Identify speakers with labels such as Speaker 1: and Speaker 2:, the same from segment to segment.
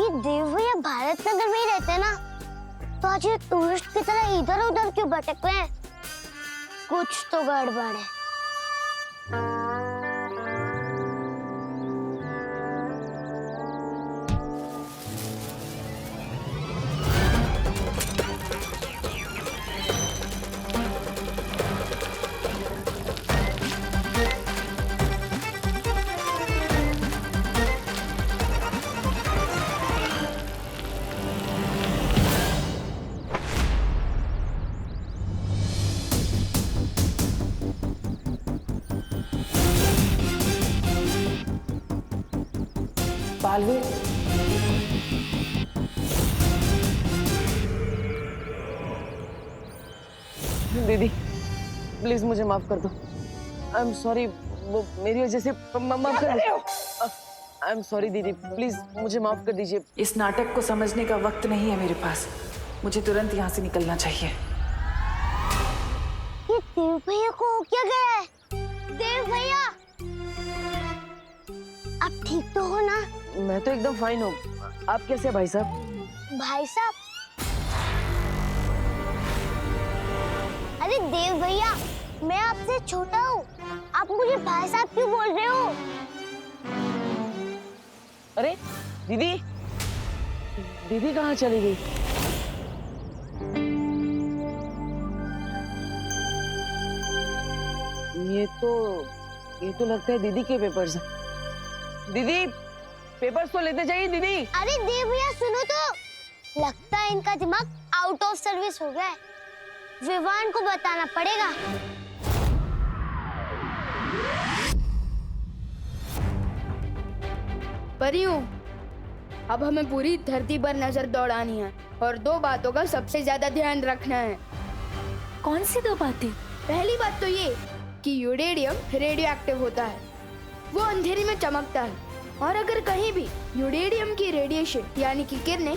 Speaker 1: ये देव भैया भारत नगर में ही रहते हैं ना, तो आज ये टूरिस्ट की तरह इधर उधर क्यों भटक रहे हैं? कुछ तो गड़बड़ है।
Speaker 2: बालवीर, दीदी प्लीज मुझे माफ कर दो। आई एम सॉरी, वो मेरी वजह से माफ कर दो। आई एम सॉरी दीदी, प्लीज मुझे माफ कर दीजिए।
Speaker 3: इस नाटक को समझने का वक्त नहीं है मेरे पास। मुझे तुरंत यहाँ से निकलना चाहिए।
Speaker 1: ये देव भैया को हो क्या गया है? देव भैया, आप ठीक तो हो ना?
Speaker 2: मैं तो एकदम फाइन हूँ। आप कैसे हैं भाई साहब?
Speaker 1: भाई साहब? अरे देव भैया, मैं आपसे छोटा हूँ, आप मुझे भाई साहब क्यों बोल रहे हो?
Speaker 2: अरे दीदी, दीदी कहाँ चली गई? ये तो लगता है दीदी के पेपर्स हैं। दीदी पेपर्स तो लेते जाइए दीदी।
Speaker 1: अरे देव भैया सुनो तो, लगता है इनका दिमाग आउट ऑफ सर्विस हो गया है। विवान को बताना पड़ेगा।
Speaker 4: परियों, अब हमें पूरी धरती पर नजर दौड़ानी है और दो बातों का सबसे ज्यादा ध्यान रखना है।
Speaker 5: कौन सी दो बातें?
Speaker 4: पहली बात तो ये कि यूरेनियम रेडियो एक्टिव होता है, वो अंधेरे में चमकता है, और अगर कहीं भी यूरेनियम की रेडिएशन यानी कि किरणें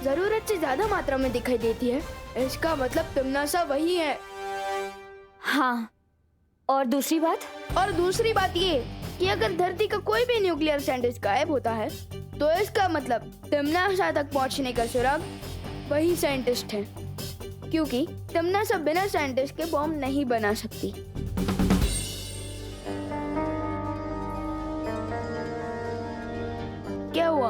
Speaker 4: जरूरत से ज्यादा मात्रा में दिखाई देती है, इसका मतलब तिम्नासा वही है।
Speaker 5: हाँ, और दूसरी बात?
Speaker 4: और दूसरी बात ये कि अगर धरती का कोई भी न्यूक्लियर साइंटिस्ट गायब होता है, तो इसका मतलब तिम्नासा तक पहुंचने का सुराग वही साइंटिस्ट है, क्योंकि तिम्नासा बिना साइंटिस्ट के बॉम्ब नहीं बना सकती। क्या हुआ?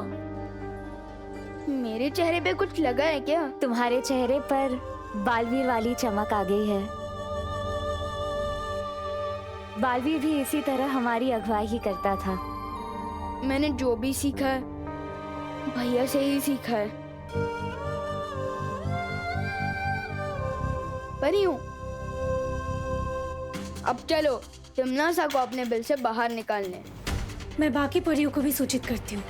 Speaker 4: मेरे चेहरे पे कुछ लगा है क्या?
Speaker 5: तुम्हारे चेहरे पर बालवीर वाली चमक आ गई है। बालवीर भी इसी तरह हमारी अगुवाई ही करता था।
Speaker 4: मैंने जो भी सीखा है भैया से ही सीखा है। परियों, अब चलो तिम्नासा को अपने बिल से बाहर निकालने।
Speaker 5: मैं बाकी परियों को भी सूचित करती हूँ।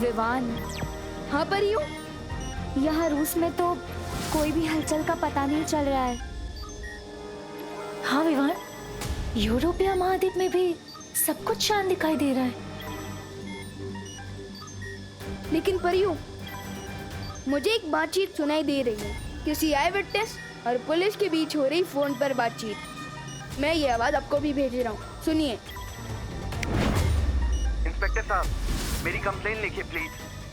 Speaker 5: विवान,
Speaker 4: हाँ परियों,
Speaker 5: यहाँ रूस में तो कोई भी हलचल का पता नहीं चल रहा है। हाँ विवान, यूरोपीय महाद्वीप में भी सब कुछ शांत दिखाई दे रहा है।
Speaker 4: लेकिन परियों, मुझे एक बातचीत सुनाई दे रही है, किसी आई विटनेस और पुलिस के बीच हो रही फोन पर बातचीत। मैं ये आवाज आपको भी भेज रहा हूँ, सुनिए।
Speaker 6: इंस्पेक्टर साहब, मेरी कंप्लेन लिखिए प्लीज।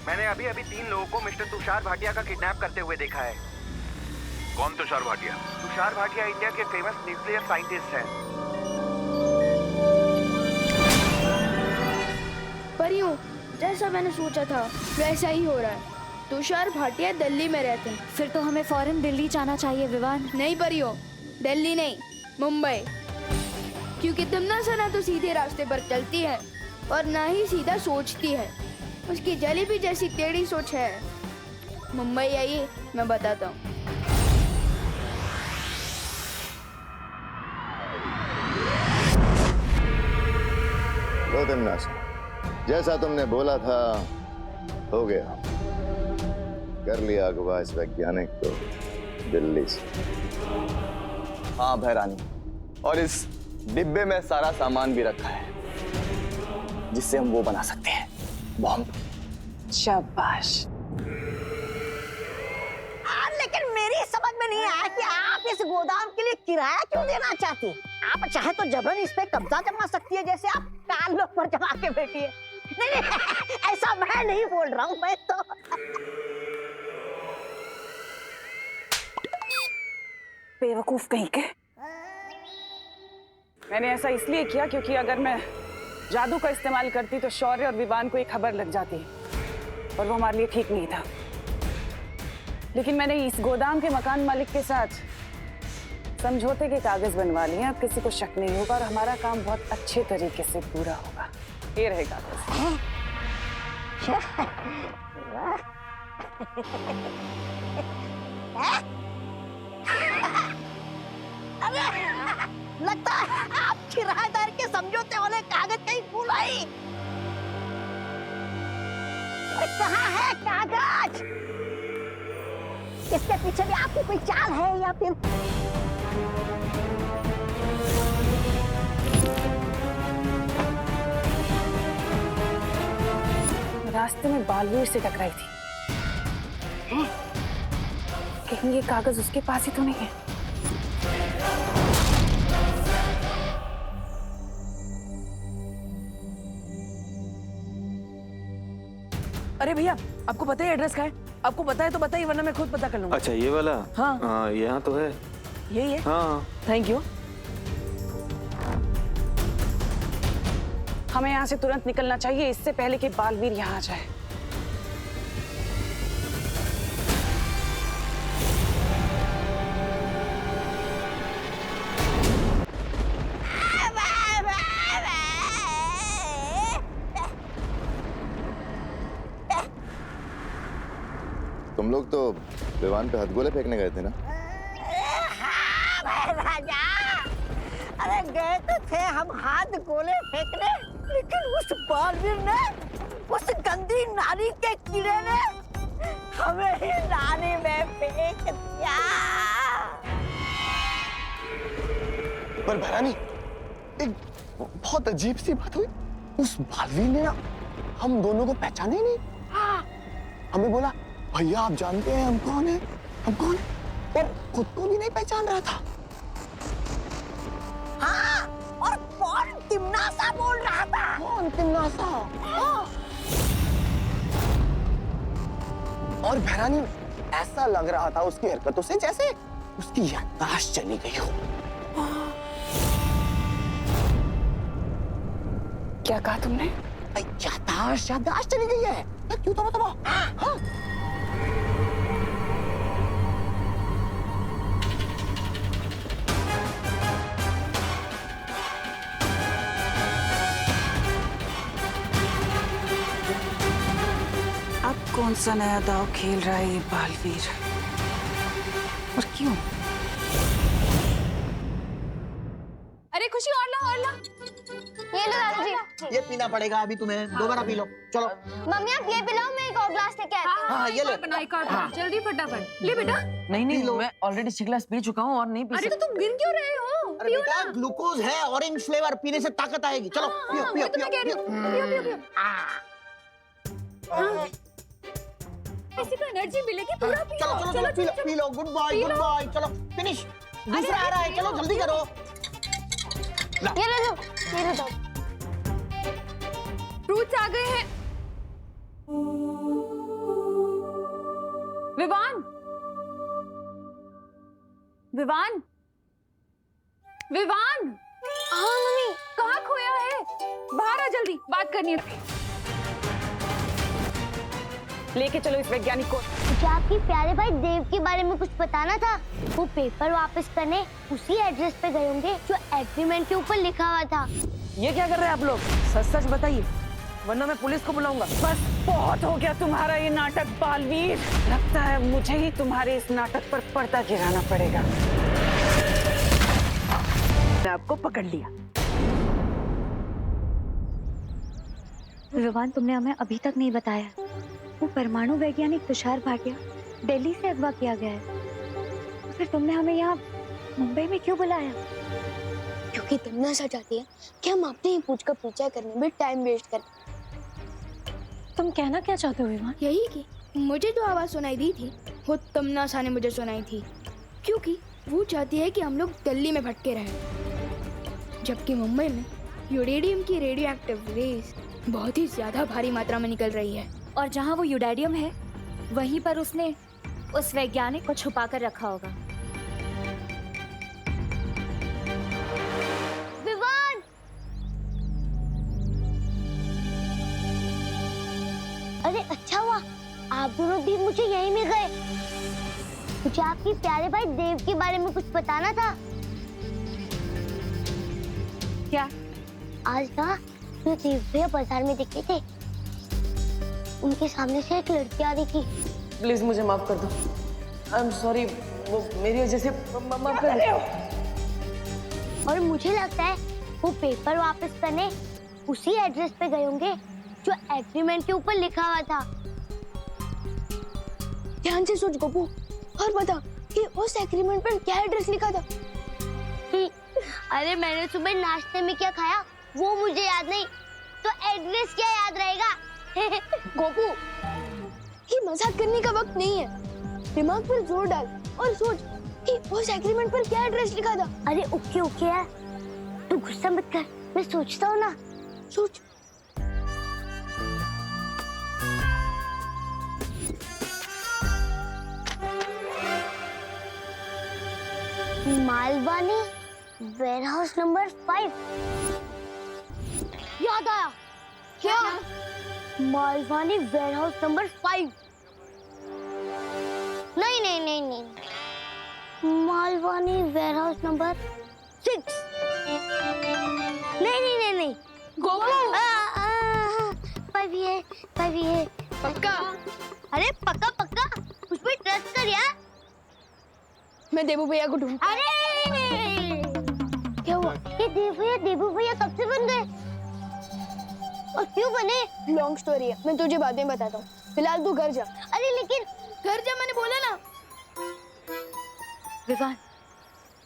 Speaker 6: मैंने अभी 3 लोगों को मिस्टर तुषार भाटिया का किडनैप करते हुए देखा है।
Speaker 7: कौन तुषार भाटिया?
Speaker 6: तुषार भाटिया इंडिया के फेमस न्यूक्लियर साइंटिस्ट हैं।
Speaker 4: परियों, जैसा मैंने सोचा था वैसा ही हो रहा है। तुषार भाटिया दिल्ली में रहते हैं।
Speaker 5: फिर तो हमें फौरन दिल्ली जाना चाहिए विवान।
Speaker 4: नहीं परियों, दिल्ली नहीं, मुंबई, क्योंकि तिम्नासा ना तो सीधे रास्ते पर चलती है और ना ही सीधा सोचती है। उसकी जलेबी जैसी टेढ़ी सोच है। मुंबई आइए, मैं बताता हूँ।
Speaker 8: लो तिमनाशा, जैसा तुमने बोला था हो गया। कर लिया अगवा इस वैज्ञानिक को दिल्ली से।
Speaker 9: हाँ भैरानी, और इस डिब्बे में सारा सामान भी रखा है जिससे हम वो बना सकते हैं, बॉम्ब।
Speaker 3: शाबाश।
Speaker 10: लेकिन मेरी समझ में नहीं आया कि आप इस गोदाम के लिए किराया क्यों देना चाहती हैं? आप चाहे तो जबरन इस पे कब्जा जमा सकती है, जैसे आप कान लोग पर जमा के बैठी है। नहीं, ऐसा मैं नहीं बोल रहा हूँ, मैं तो
Speaker 3: बेवकूफ कहीं के। मैंने ऐसा इसलिए किया क्योंकि अगर मैं जादू का इस्तेमाल करती तो शौर्य और विवान को एक खबर लग जाती और वो हमारे लिए ठीक नहीं था। लेकिन मैंने इस गोदाम के मकान मालिक के साथ समझौते के कागज बनवा लिए। अब किसी को शक नहीं होगा और हमारा काम बहुत अच्छे तरीके से पूरा होगा। ये रहे कागज।
Speaker 10: लगता है आप किराएदार के समझौते वाले कागज कहीं भूल आई। कहाँ है कागज? इसके पीछे भी आपकी कोई चाल है या फिर?
Speaker 3: रास्ते में बालवीर से टकराई थी। कहीं ये कागज उसके पास ही तो नहीं है?
Speaker 2: अरे भैया, आपको पता है एड्रेस का है? आपको पता है तो बताइए, वरना मैं खुद पता कर लूंगा।
Speaker 11: अच्छा ये वाला?
Speaker 2: हाँ
Speaker 11: यहाँ तो है।
Speaker 2: यही है?
Speaker 11: हाँ
Speaker 2: थैंक यू।
Speaker 3: हमें यहाँ से तुरंत निकलना चाहिए, इससे पहले कि बालवीर यहाँ आ जाए।
Speaker 8: तुम लोग तो विवान पे हथगोले फेंकने गए थे ना?
Speaker 10: हाँ राजा, अरे गए तो थे हम हाथ गोले फेंकने, लेकिन उस बालवीर ने, उस गंदी नाली के कीड़े ने हमें ही नाली में फेंक दिया।
Speaker 9: पर भैरानी, एक बहुत अजीब सी बात हुई। उस बालवीर ने ना हम दोनों को पहचाने ही नहीं। हमें बोला भैया आप जानते हैं हम कौन है, हम कौन है, और खुद को भी नहीं पहचान रहा था।
Speaker 10: हाँ, और कौन तिमनासा बोल रहा था?
Speaker 9: कौन तिमनासा? हाँ। और भैरानी, ऐसा लग रहा था उसकी हरकतों से जैसे उसकी याददाश्त चली गई हो।
Speaker 3: क्या कहा तुमने?
Speaker 9: याददाश्त चली गई है। क्यों तो बताओ। हाँ।
Speaker 3: अब कौन सा नया दाव खेल रहा है ये बालवीर, और क्यों?
Speaker 5: अरे खुशी, और ला और ला।
Speaker 1: ये लो दादाजी।
Speaker 10: ये पीना पड़ेगा अभी तुम्हें, दोबारा पी लो। चलो
Speaker 1: मम्मी आप ये पिलाओ, मैं एक और ग्लास लेके आती हूँ।
Speaker 10: हाँ ये ले।
Speaker 5: जल्दी फटाफट ले बेटा।
Speaker 2: नहीं, मैं ऑलरेडी 6 ग्लास पी चुका हूँ और नहीं पी
Speaker 5: अरे तो तुम गिन क्यों रहे हो?
Speaker 10: अरे बेटा ग्लूकोज है, ऑरेंज फ्लेवर, पीने से ताकत आएगी। चलो पियो पियो पियो।
Speaker 5: इसी को एनर्जी मिलेगी, पूरा पियो।
Speaker 10: चलो चलो चलो पी लो। Good boy good boy. चलो फिनिश। दूसरा आ रहा है, चलो जल्दी करो।
Speaker 1: ये ले लो, ये ले दो।
Speaker 5: फ्रूट्स आ गए हैं। विवान, विवान, विवान।
Speaker 1: हाँ मम्मी।
Speaker 5: कहाँ खोया है? बाहर आ जल्दी, बात करनी है।
Speaker 3: लेके चलो इस वैज्ञानिक को।
Speaker 1: मुझे आपके प्यारे भाई देव के बारे में कुछ बताना था। वो पेपर वापस करने उसी एड्रेस पे गए होंगे जो एग्रीमेंट के ऊपर लिखा हुआ था।
Speaker 2: ये क्या कर रहे हैं आप लोग? सच सच बताइए, वरना मैं पुलिस को बुलाऊंगा।
Speaker 3: बस बहुत हो गया तुम्हारा ये नाटक बालवीर। लगता है मुझे ही तुम्हारे इस नाटक पर पर्दा गिराना पड़ेगा।
Speaker 2: मैं आपको पकड़ लिया।
Speaker 5: विवान, तुमने हमें अभी तक नहीं बताया, वो परमाणु वैज्ञानिक तुषार भाटिया दिल्ली से अगवा किया गया है। तो फिर तुमने हमें यहाँ मुंबई में क्यों बुलाया?
Speaker 4: क्योंकि तमन्ना चाहती है कि हम अपने ही पूछ का पीछा करने में टाइम वेस्ट करें।
Speaker 5: तुम कहना क्या चाहते हो विवान?
Speaker 4: यही कि मुझे जो आवाज सुनाई दी थी वो तमन्ना ने मुझे सुनाई थी, क्योंकि वो चाहती है कि हम लोग दिल्ली में भटके रहें, जबकि मुंबई में यूरेनियम की रेडियो एक्टिव रेस बहुत ही ज्यादा भारी मात्रा में निकल रही है।
Speaker 5: और जहाँ वो यूरेनियम है वहीं पर उसने उस वैज्ञानिक को छुपा कर रखा होगा।
Speaker 1: विवान! अरे अच्छा हुआ आप दोनों भी मुझे यहीं मिल गए। मुझे आपके प्यारे भाई देव के बारे में कुछ बताना था।
Speaker 5: क्या?
Speaker 1: आज ना जो देव भैया बाजार में दिखे थे, उनके सामने से एक लड़की आ रही थी।
Speaker 2: प्लीज मुझे माफ कर दो। आई एम सॉरी, वो मेरी वजह से माफ कर दो।
Speaker 1: और मुझे लगता है वो पेपर वापस करने उसी एड्रेस पे गए होंगे जो एग्रीमेंट के ऊपर लिखा हुआ था।
Speaker 4: ध्यान से सोच गोपू और बता कि उस एग्रीमेंट पर क्या एड्रेस लिखा था।
Speaker 1: अरे मैंने सुबह नाश्ते में क्या खाया वो मुझे याद नहीं, तो एड्रेस क्या याद रहेगा।
Speaker 4: गोपू, ये मजाक करने का वक्त नहीं है। दिमाग पर जोर डाल और सोच कि उस एग्रीमेंट पर क्या एड्रेस लिखा था।
Speaker 1: अरे ओके ओके यार, तू गुस्सा मत कर, मैं सोचता हूँ ना।
Speaker 4: सोच।
Speaker 1: Malvani warehouse number 5। याद आया। क्या? Malvani warehouse number 5। नहीं नहीं नहीं नहीं, मालवानी वेयरहाउस नंबर 6। नहीं नहीं नहीं नहीं,
Speaker 4: गोपू,
Speaker 1: 5 है, 5 है।
Speaker 4: पक्का?
Speaker 1: अरे पक्का पक्का, उस पर ट्रस्ट कर यार।
Speaker 4: मैं देबू भैया को ढूंढ।
Speaker 1: अरे क्या हुआ? ये देबू भैया कब से बन गए और क्यों बने?
Speaker 4: लॉन्ग स्टोरी है, मैं तुझे बाद में बताता हूँ। फिलहाल तू घर जा।
Speaker 1: अरे लेकिन
Speaker 4: घर जा, मैंने बोला ना।
Speaker 5: विवान,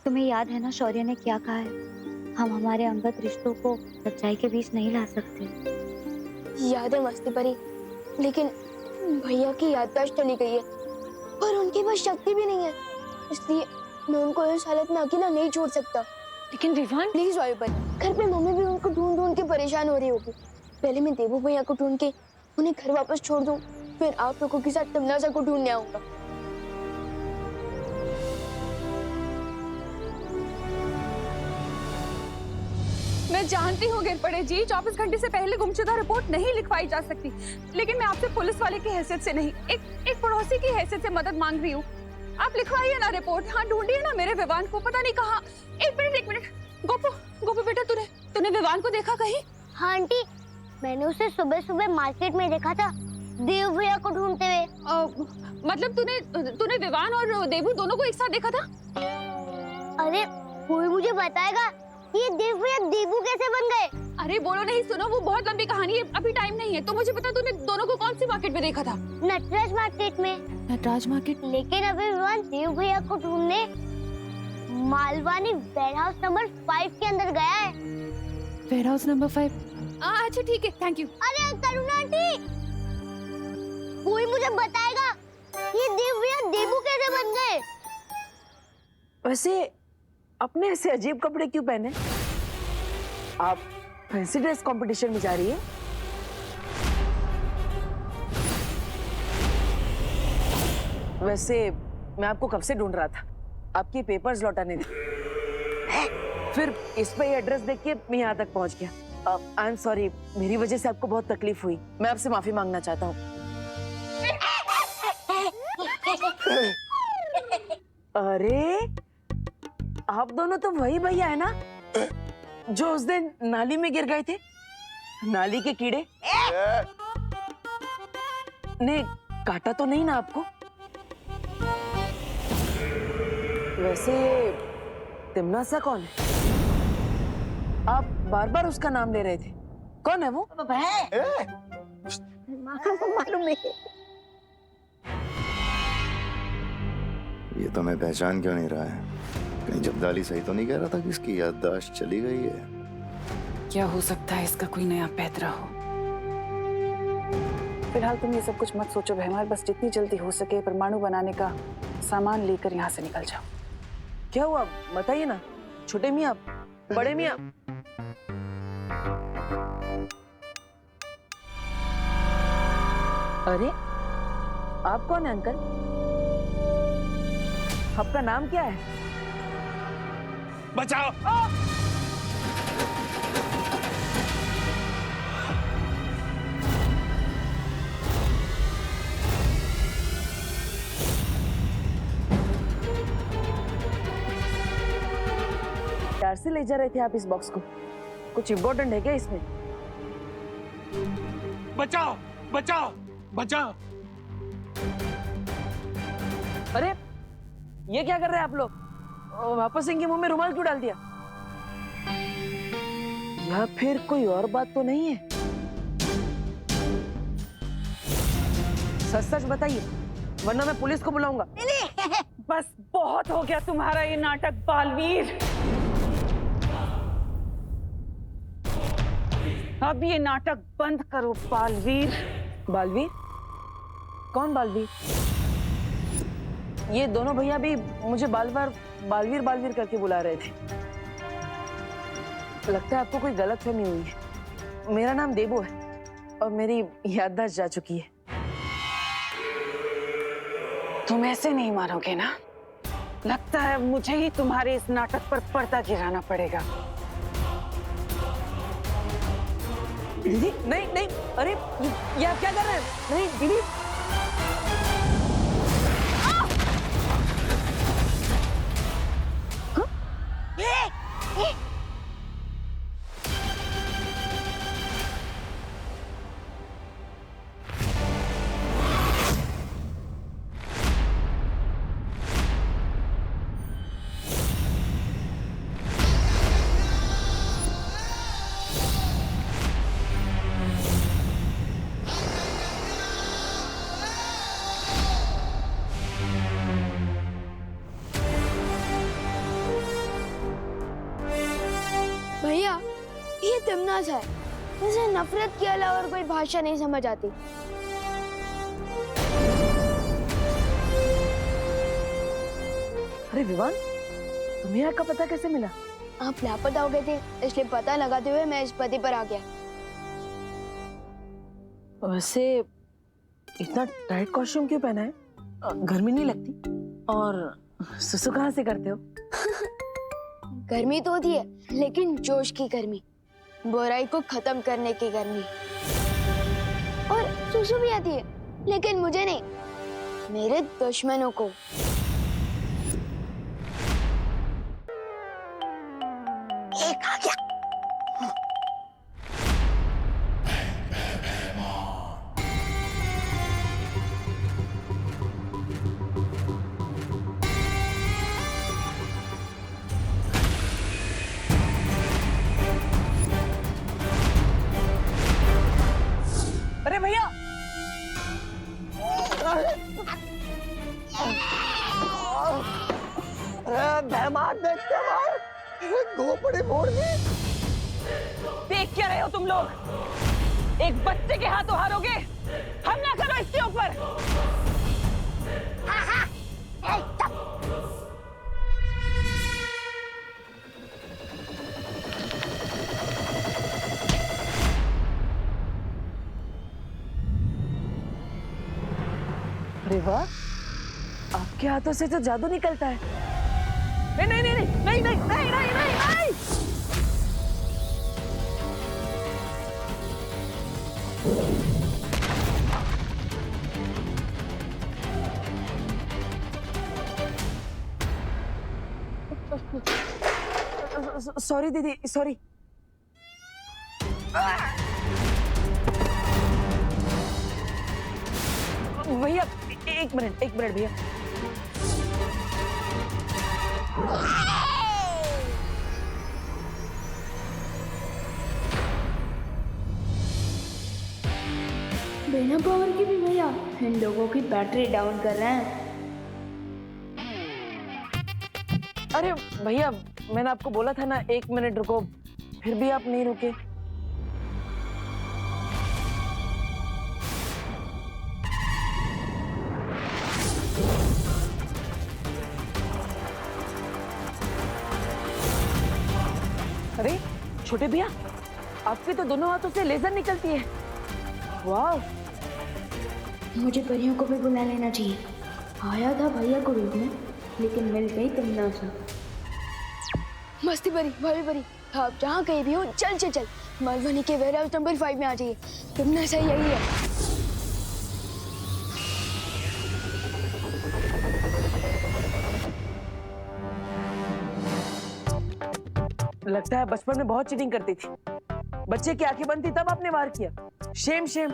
Speaker 5: तुम्हें याद है ना शौर्य ने क्या कहा है? हम हमारे अंगत रिश्तों को सच्चाई के बीच नहीं ला सकते।
Speaker 4: याद है मस्ती परी, लेकिन भैया की याददाश्त चली गई है और उनके पास शक्ति भी नहीं है, इसलिए मैं उनको इस हालत में अकेला नहीं छोड़ सकता।
Speaker 5: लेकिन विवान,
Speaker 4: प्लीज वायु पर, घर पे मम्मी भी उनको ढूंढ ढूंढ के परेशान हो रही होगी। पहले मैं देबू भैया को ढूंढ के उन्हें घर वापस छोड़ दूं, फिर आप लोगों के साथ तमन्ना को ढूंढने आऊंगा।
Speaker 3: मैं जानती हूँ गिरपड़े जी, 24 घंटे से पहले गुमशुदा रिपोर्ट नहीं लिखवाई जा सकती, लेकिन मैं आपसे पुलिस वाले की हैसियत से नहीं, एक पड़ोसी की हैसियत से मदद मांग रही हूँ। आप लिखवाइए ना रिपोर्ट। हाँ, ढूंढिए ना मेरे विवान को, पता नहीं कहाँ। एक मिनट गोपू बेटा, तूने विवान को देखा कहीं?
Speaker 1: हाँ आंटी, मैंने उसे सुबह सुबह मार्केट में देखा था देव भैया को ढूंढते हुए।
Speaker 3: मतलब तूने विवान और देवू दोनों को एक साथ देखा था?
Speaker 1: अरे कोई मुझे बताएगा ये देव भैया देवू कैसे बन गए?
Speaker 3: अरे बोलो नहीं, सुनो, वो बहुत लंबी कहानी है, अभी टाइम नहीं है। तो मुझे बता, तूने दोनों को कौन सी मार्केट में देखा था?
Speaker 1: नटराज मार्केट में।
Speaker 5: नटराज मार्केट?
Speaker 1: लेकिन अभी विवान देव भैया को ढूंढने मालवानी वेयरहाउस नंबर 5 के अंदर गया है।
Speaker 5: Warehouse number 5?
Speaker 3: अच्छा ठीक है, थैंक यू।
Speaker 1: अरे करुणा आंटी, कोई मुझे बताएगा ये देव भैया देवू कैसे बन गए?
Speaker 2: वैसे अपने ऐसे अजीब कपड़े क्यों पहने? आप फैंसी ड्रेस कंपटीशन में जा रही है? वैसे मैं आपको कब से ढूंढ रहा था, आपके पेपर्स लौटाने थे। फिर इस पे एड्रेस देख के मैं यहाँ तक पहुँच गया। आई एम सॉरी, मेरी वजह से आपको बहुत तकलीफ हुई, मैं आपसे माफी मांगना चाहता हूँ। अरे आप दोनों तो वही भैया है ना जो उस दिन नाली में गिर गए थे? नाली के कीड़े? नहीं, काटा तो नहीं ना आपको? वैसे तिमनासा कौन है? आप बार बार उसका नाम ले रहे थे। कौन है वो?
Speaker 10: मालूम नहीं।
Speaker 8: ये तो मैं पहचान क्यों नहीं रहा है? कहीं जब्दाली सही तो नहीं कह रहा था कि इसकी याददाश्त चली गई है?
Speaker 3: क्या हो सकता है इसका कोई नया पैतरा हो। फिलहाल तुम ये सब कुछ मत सोचो बहमार, बस जितनी जल्दी हो सके परमाणु बनाने का सामान लेकर यहाँ से निकल जाओ।
Speaker 2: क्या हुआ बताइए ना, छोटे मियाँ, बड़े मियाँ। अरे आप कौन है अंकल? आपका नाम क्या है?
Speaker 9: बचाओ!
Speaker 2: कार से ले जा रहे थे आप इस बॉक्स को? कुछ इम्पोर्टेंट है क्या इसमें?
Speaker 9: बचाओ! बचाओ! बचाओ!
Speaker 2: अरे ये क्या कर रहे हैं आप लोग? वापस इनके मुंह में रुमाल क्यों डाल दिया? या फिर कोई और बात तो नहीं है? सच सच बताइए, वरना मैं पुलिस को बुलाऊंगा।
Speaker 3: बस बहुत हो गया तुम्हारा ये नाटक बालवीर। अब ये नाटक बंद करो बालवीर।
Speaker 2: बालवीर? कौन बालवीर? ये दोनों भैया भी मुझे बालवीर करके बुला रहे थे। लगता है आपको कोई गलतफहमी हुई है। मेरा नाम देबू है और मेरी याददाश्त जा चुकी है।
Speaker 3: तुम ऐसे नहीं मारोगे ना? लगता है मुझे ही तुम्हारे इस नाटक पर पर्दा गिराना पड़ेगा।
Speaker 2: दीदी नहीं नहीं, अरे ये आप क्या कर रहे हैं? नहीं दीदी।
Speaker 4: भैया ये तिमनास है, इसे नफरत के अलावा और कोई भाषा नहीं समझ आती।
Speaker 2: अरे विवान, तुम्हें यहाँ का पता कैसे मिला?
Speaker 4: आप लापता हो गए थे, इसलिए पता लगाते हुए मैं इस पते पर आ गया।
Speaker 2: वैसे इतना टाइट कॉस्ट्यूम क्यों पहना है? गर्मी नहीं लगती? और सुसु कहाँ से करते हो?
Speaker 4: गर्मी तो होती है, लेकिन जोश की गर्मी, बुराई को खत्म करने की गर्मी। और सुसु भी आती है, लेकिन मुझे नहीं, मेरे दुश्मनों को।
Speaker 10: एक आ गया।
Speaker 2: अरे भैया,
Speaker 9: मेहमान देखते मार, घोपड़ी फोड़ दी।
Speaker 3: देख क्या रहे हो तुम लोग? एक बच्चे के हाथों हारोगे? हमला करो इसके ऊपर।
Speaker 2: अरे वाह, आपके हाथों से तो जादू निकलता है। नहीं नहीं नहीं नहीं नहीं नहीं नहीं नहीं नहीं, सॉरी दीदी, सॉरी। भैया एक मिनट भैया।
Speaker 4: बिना पावर के भी भैया इन लोगों की बैटरी डाउन कर रहे हैं।
Speaker 2: अरे भैया मैंने आपको बोला था ना 1 मिनट रुको, फिर भी आप नहीं रुके। अरे छोटे भैया, आपके तो दोनों हाथों से लेजर निकलती है। वाह,
Speaker 4: मुझे परियों को भी बुला लेना चाहिए। आया था भैया को रोकने, लेकिन मिल गई तमन्ना। मस्ती परी, भाभी परी, आप जहाँ कहीं भी हो चल चल चल मालवनी के वेयर हाउस नंबर 5 में आ जाइए। तुमने सही यही है।
Speaker 2: लगता है बचपन में बहुत चीटिंग करती थी। बच्चे की आंखें बंद थी तब आपने वार किया। Shem Shem.